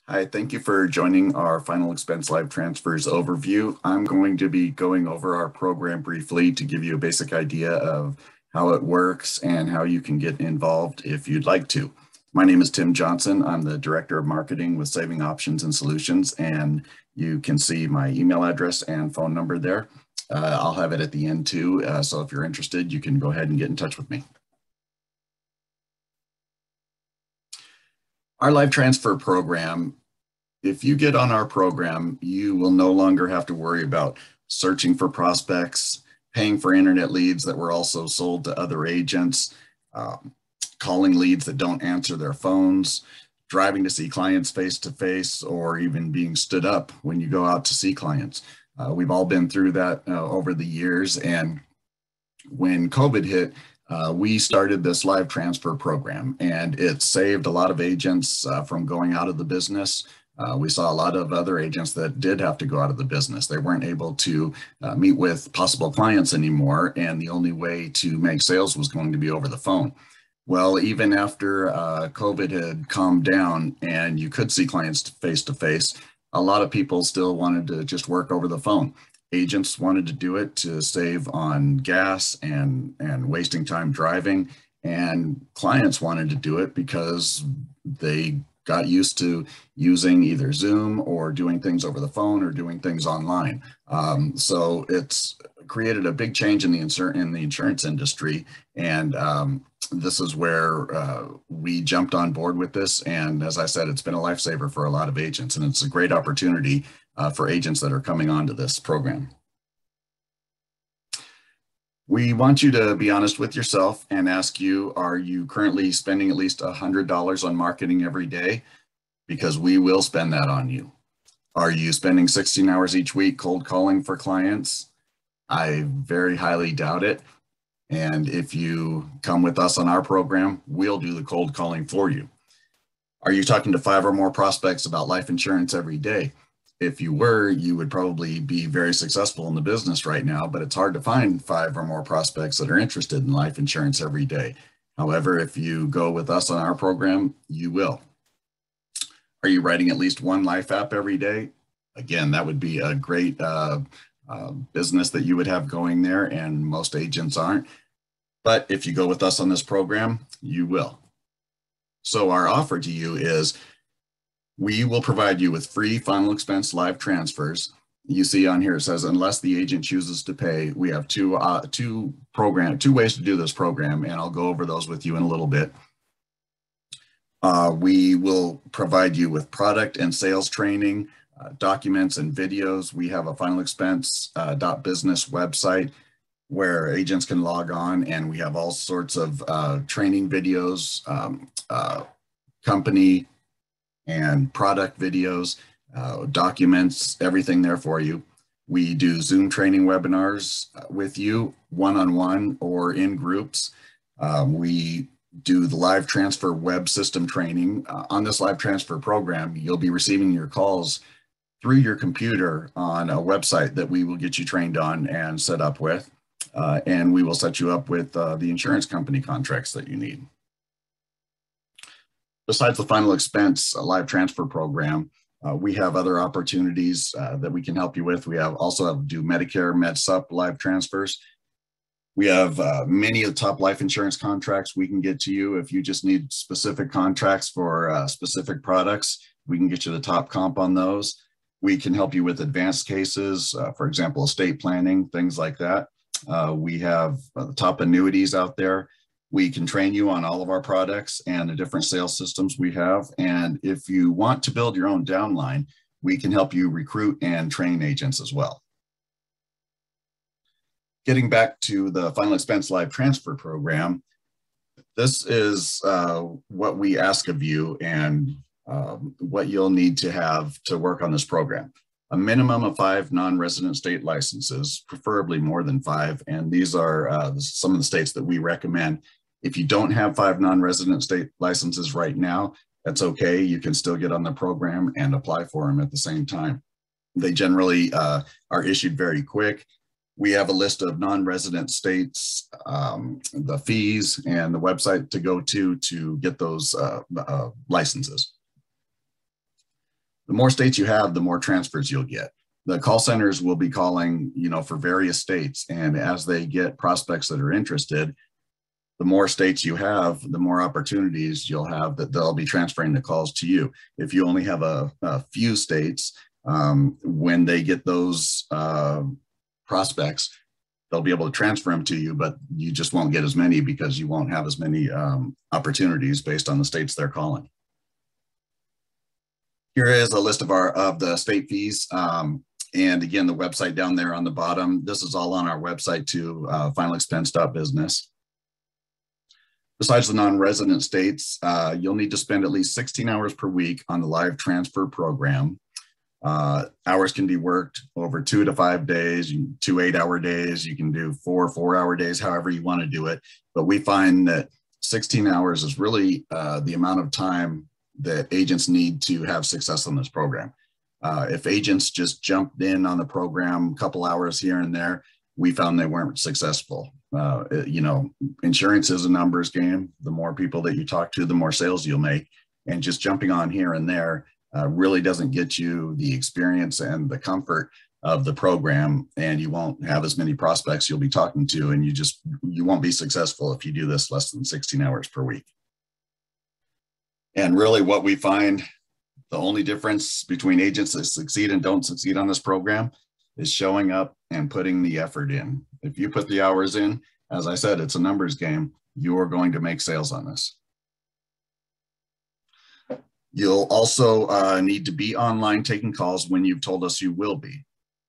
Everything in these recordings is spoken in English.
Hi, thank you for joining our final expense live transfers overview. I'm going to be going over our program briefly to give you a basic idea of how it works and how you can get involved if you'd like to. My name is Tim Johnson. I'm the Director of Marketing with Saving Options and Solutions, and you can see my email address and phone number there. I'll have it at the end too, so if you're interested, you can go ahead and get in touch with me. Our live transfer program, if you get on our program, you will no longer have to worry about searching for prospects, paying for internet leads that were also sold to other agents, calling leads that don't answer their phones, driving to see clients face to face, or even being stood up when you go out to see clients. We've all been through that over the years, and when COVID hit, we started this live transfer program, and it saved a lot of agents from going out of the business. We saw a lot of other agents that did have to go out of the business. They weren't able to meet with possible clients anymore, and the only way to make sales was going to be over the phone. Well, even after COVID had calmed down and you could see clients face to face, a lot of people still wanted to just work over the phone. Agents wanted to do it to save on gas and wasting time driving, and clients wanted to do it because they got used to using either Zoom or doing things over the phone or doing things online. So it's created a big change in the insurance industry, and this is where we jumped on board with this. And as I said, it's been a lifesaver for a lot of agents, and it's a great opportunity for agents that are coming onto this program. We want you to be honest with yourself and ask you, are you currently spending at least $100 on marketing every day? Because we will spend that on you. Are you spending 16 hours each week cold calling for clients? I very highly doubt it. And if you come with us on our program, we'll do the cold calling for you. Are you talking to 5 or more prospects about life insurance every day? If you were, you would probably be very successful in the business right now, but it's hard to find 5 or more prospects that are interested in life insurance every day. However, if you go with us on our program, you will. Are you writing at least one life app every day? Again, that would be a great business that you would have going there, and most agents aren't. But if you go with us on this program, you will. So our offer to you is we will provide you with free final expense live transfers. You see on here, it says, unless the agent chooses to pay. We have two ways to do this program, and I'll go over those with you in a little bit. We will provide you with product and sales training, documents and videos. We have a final expense .business website where agents can log on, and we have all sorts of training videos, company and product videos, documents, everything there for you. We do Zoom training webinars with you, one-on-one or in groups. We do the live transfer web system training. On this live transfer program, you'll be receiving your calls through your computer on a website that we will get you trained on and set up with. And we will set you up with the insurance company contracts that you need. Besides the final expense live transfer program, we have other opportunities that we can help you with. We also do Medicare, MedSup live transfers. We have many of the top life insurance contracts we can get to you. If you just need specific contracts for specific products, we can get you the top comp on those. We can help you with advanced cases, for example, estate planning, things like that. We have the top annuities out there. We can train you on all of our products and the different sales systems we have. And if you want to build your own downline, we can help you recruit and train agents as well. Getting back to the final expense live transfer program, this is what we ask of you and what you'll need to have to work on this program. A minimum of 5 non-resident state licenses, preferably more than 5. And these are some of the states that we recommend. If you don't have 5 non-resident state licenses right now, that's okay. You can still get on the program and apply for them at the same time. They generally are issued very quick. We have a list of non-resident states, the fees, and the website to go to get those licenses. The more states you have, the more transfers you'll get. The call centers will be calling, for various states. And as they get prospects that are interested, the more states you have, the more opportunities you'll have that they'll be transferring the calls to you. If you only have a few states, when they get those prospects, they'll be able to transfer them to you, but you just won't get as many because you won't have as many opportunities based on the states they're calling. Here is a list of the state fees. And again, the website down there on the bottom, this is all on our website too, finalexpense.business. Besides the non-resident states, you'll need to spend at least 16 hours per week on the live transfer program. Hours can be worked over 2 to 5 days, 2 8-hour days. You can do 4 4-hour days, however you want to do it. But we find that 16 hours is really the amount of time that agents need to have success on this program. If agents just jumped in on the program a couple hours here and there, we found they weren't successful. Insurance is a numbers game. The more people that you talk to, the more sales you'll make. And just jumping on here and there really doesn't get you the experience and the comfort of the program, and you won't have as many prospects you'll be talking to, and you won't be successful if you do this less than 16 hours per week. And really what we find, the only difference between agents that succeed and don't succeed on this program is showing up and putting the effort in. If you put the hours in, as I said, it's a numbers game, you are going to make sales on this. You'll also need to be online taking calls when you've told us you will be.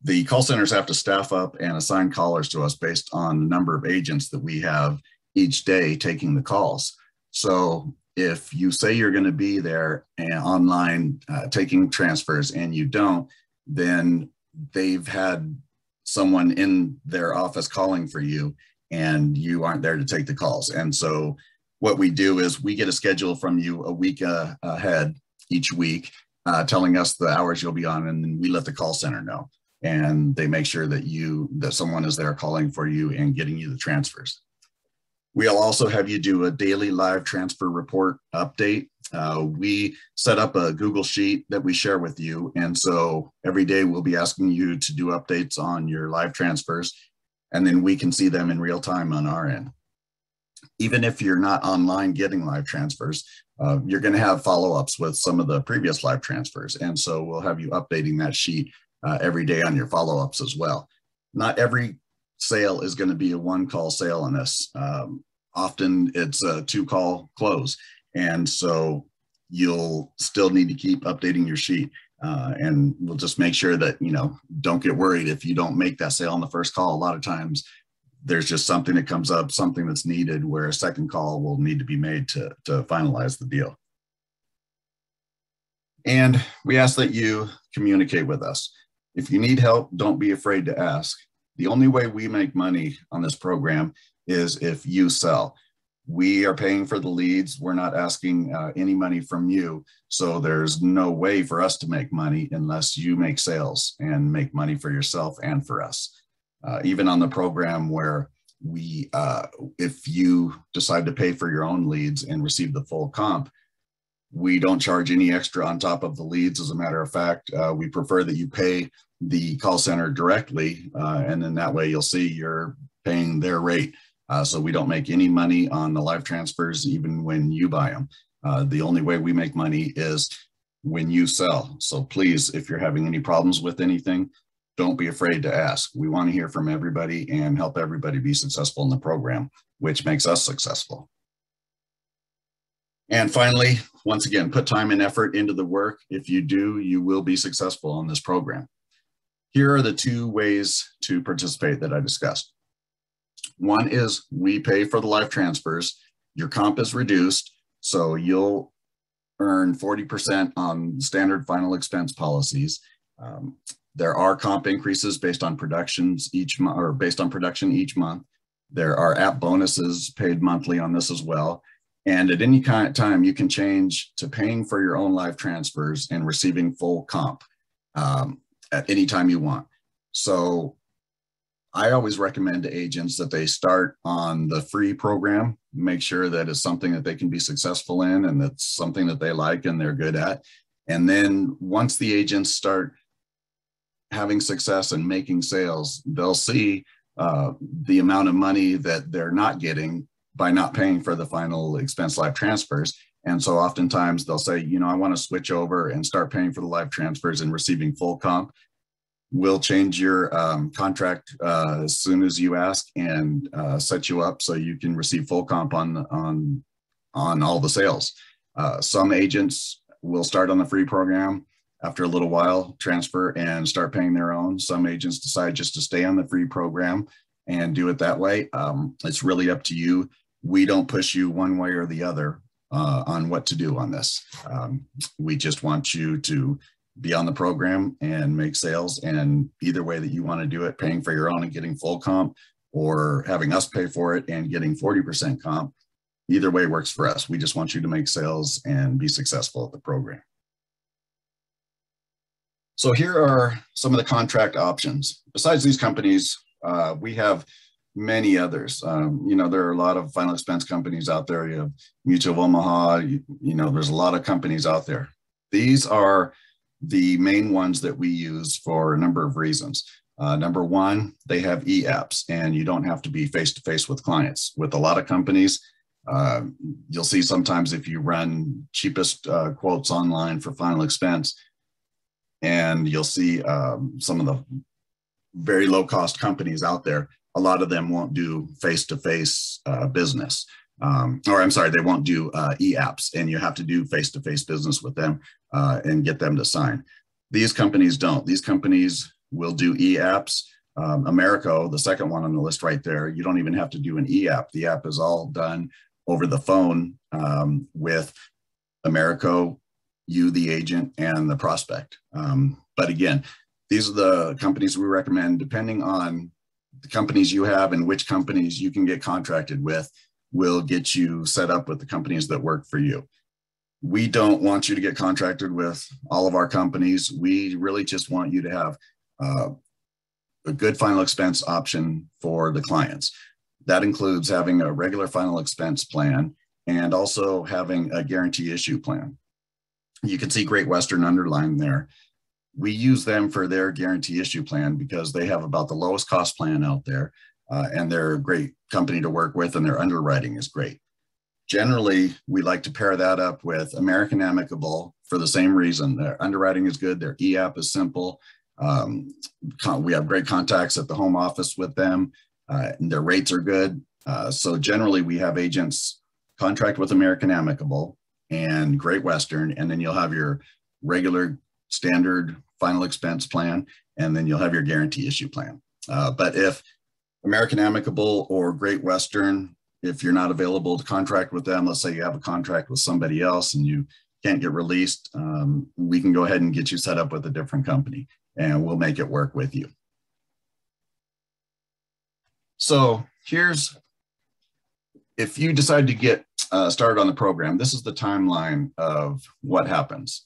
The call centers have to staff up and assign callers to us based on the number of agents that we have each day taking the calls. So if you say you're going to be there and online taking transfers and you don't, then they've had someone in their office calling for you and you aren't there to take the calls. And so what we do is we get a schedule from you a week ahead each week, telling us the hours you'll be on, and then we let the call center know. And they make sure that someone is there calling for you and getting you the transfers. We'll also have you do a daily live transfer report update. We set up a Google Sheet that we share with you. And so every day we'll be asking you to do updates on your live transfers, and then we can see them in real time on our end. Even if you're not online getting live transfers, you're going to have follow-ups with some of the previous live transfers. And so we'll have you updating that sheet every day on your follow-ups as well. Not every sale is going to be a one-call sale on this. Often it's a 2-call close. And so you'll still need to keep updating your sheet. And we'll just make sure that, don't get worried if you don't make that sale on the first call. A lot of times there's just something that comes up, something that's needed where a second call will need to be made to finalize the deal. And we ask that you communicate with us. If you need help, don't be afraid to ask. The only way we make money on this program is if you sell. We are paying for the leads. We're not asking any money from you. So there's no way for us to make money unless you make sales and make money for yourself and for us. Even on the program where if you decide to pay for your own leads and receive the full comp, we don't charge any extra on top of the leads. As a matter of fact, we prefer that you pay the call center directly, and then that way you'll see you're paying their rate. So we don't make any money on the live transfers, even when you buy them. The only way we make money is when you sell. So please, if you're having any problems with anything, don't be afraid to ask. We want to hear from everybody and help everybody be successful in the program, which makes us successful. And finally, once again, put time and effort into the work. If you do, you will be successful in this program. Here are the 2 ways to participate that I discussed. One is we pay for the live transfers. Your comp is reduced, so you'll earn 40% on standard final expense policies. There are comp increases based on productions each month, or based on production each month. There are app bonuses paid monthly on this as well. And at any time, you can change to paying for your own live transfers and receiving full comp at any time you want. So I always recommend to agents that they start on the free program, make sure that it's something that they can be successful in and that's something that they like and they're good at. And then once the agents start having success and making sales, they'll see the amount of money that they're not getting by not paying for the final expense live transfers. And so oftentimes they'll say, you know, I want to switch over and start paying for the live transfers and receiving full comp. We'll change your contract as soon as you ask and set you up so you can receive full comp on all the sales. Some agents will start on the free program, after a little while transfer and start paying their own. Some agents decide just to stay on the free program and do it that way. It's really up to you. We don't push you one way or the other on what to do on this. We just want you to be on the program and make sales, and either way that you want to do it, paying for your own and getting full comp, or having us pay for it and getting 40% comp, either way works for us. We just want you to make sales and be successful at the program. So here are some of the contract options. Besides these companies, we have many others. You know, there are a lot of final expense companies out there. You have Mutual of Omaha, you know, there's a lot of companies out there. These are the main ones that we use for a number of reasons. Number one, they have e-apps, and you don't have to be face-to-face with clients. With a lot of companies, you'll see sometimes if you run cheapest quotes online for final expense, and you'll see some of the very low-cost companies out there, a lot of them won't do face-to-face business. Or I'm sorry, they won't do e-apps, and you have to do face-to-face business with them and get them to sign. These companies don't. These companies will do e-apps. Americo, the second one on the list right there, you don't even have to do an e-app. The app is all done over the phone with Americo, you, the agent, and the prospect. But again, these are the companies we recommend. Depending on the companies you have and which companies you can get contracted with, will get you set up with the companies that work for you. We don't want you to get contracted with all of our companies. We really just want you to have a good final expense option for the clients. That includes having a regular final expense plan and also having a guarantee issue plan. You can see Great Western underlined there. We use them for their guarantee issue plan because they have about the lowest cost plan out there, and they're a great company to work with, and their underwriting is great. Generally, we like to pair that up with American Amicable for the same reason. Their underwriting is good, their e-app is simple. We have great contacts at the home office with them, and their rates are good. So generally, we have agents contract with American Amicable and Great Western, and then you'll have your regular standard final expense plan, and then you'll have your guarantee issue plan. But if American Amicable or Great Western, if you're not available to contract with them, let's say you have a contract with somebody else and you can't get released, we can go ahead and get you set up with a different company, and we'll make it work with you. So here's, if you decide to get started on the program, this is the timeline of what happens.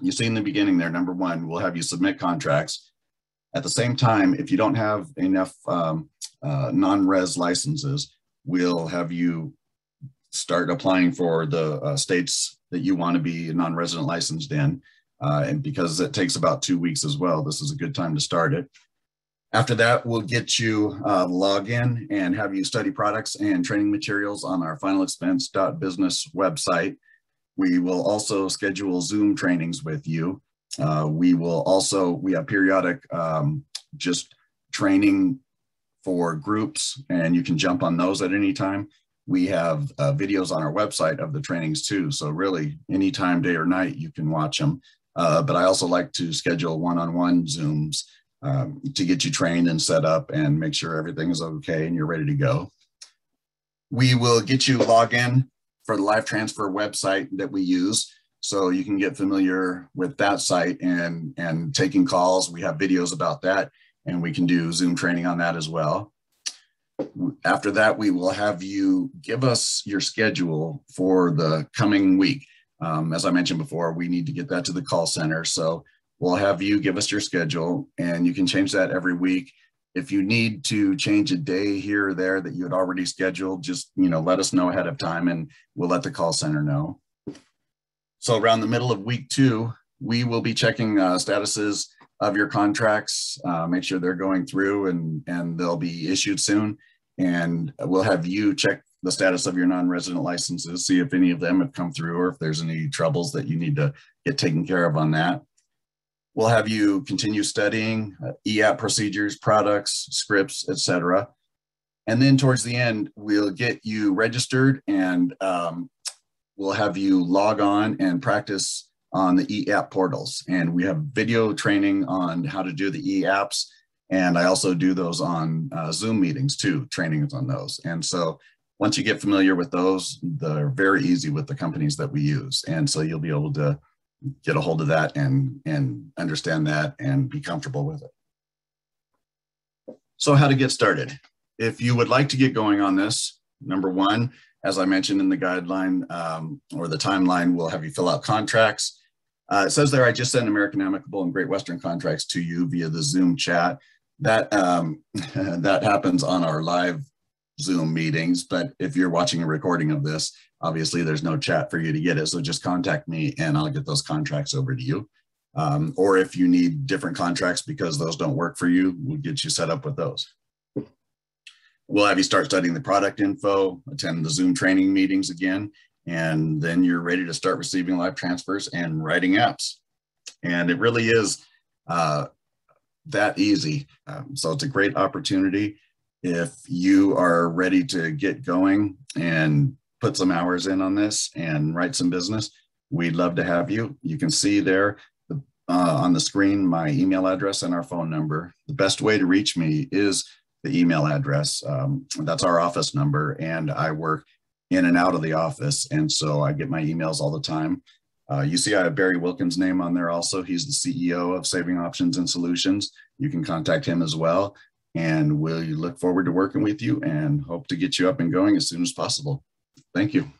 You see in the beginning there, number one, we'll have you submit contracts. At the same time, if you don't have enough non-res licenses, we'll have you start applying for the states that you want to be non-resident licensed in. And because it takes about 2 weeks as well, this is a good time to start it. After that, we'll get you log in and have you study products and training materials on our finalexpense.business website. We will also schedule Zoom trainings with you. We have periodic just training for groups, and you can jump on those at any time. We have videos on our website of the trainings too. So really anytime, day or night, you can watch them. But I also like to schedule one-on-one Zooms to get you trained and set up and make sure everything is okay and you're ready to go. We will get you log in for the live transfer website that we use, so you can get familiar with that site and taking calls. We have videos about that, and we can do Zoom training on that as well. After that, we will have you give us your schedule for the coming week. As I mentioned before, we need to get that to the call center. So we'll have you give us your schedule, and you can change that every week. If you need to change a day here or there that you had already scheduled, just let us know ahead of time, and we'll let the call center know. So around the middle of week 2, we will be checking statuses of your contracts, make sure they're going through and they'll be issued soon. And we'll have you check the status of your non-resident licenses, see if any of them have come through or if there's any troubles that you need to get taken care of on that. We'll have you continue studying EAP procedures, products, scripts, etc. And then towards the end, we'll get you registered and we'll have you log on and practice on the EAP portals. And we have video training on how to do the EAPs. And I also do those on Zoom meetings too, trainings on those. And so once you get familiar with those, they're very easy with the companies that we use. And so you'll be able to get a hold of that and understand that and be comfortable with it. So how to get started. If you would like to get going on this, number one, as I mentioned in the guideline or the timeline, we'll have you fill out contracts. It says there, I just sent American Amicable and Great Western contracts to you via the Zoom chat. That, that happens on our live Zoom meetings, but if you're watching a recording of this, obviously there's no chat for you to get it. So just contact me and I'll get those contracts over to you. Or if you need different contracts because those don't work for you, we'll get you set up with those. We'll have you start studying the product info, attend the Zoom training meetings again, and then you're ready to start receiving live transfers and writing apps. And it really is that easy. So it's a great opportunity. If you are ready to get going and put some hours in on this and write some business, we'd love to have you. You can see there on the screen my email address and our phone number. The best way to reach me is the email address. That's our office number, and I work in and out of the office, and so I get my emails all the time. You see I have Barry Wilkins' name on there also. He's the CEO of Saving Options and Solutions. You can contact him as well. And we'll look forward to working with you and hope to get you up and going as soon as possible. Thank you.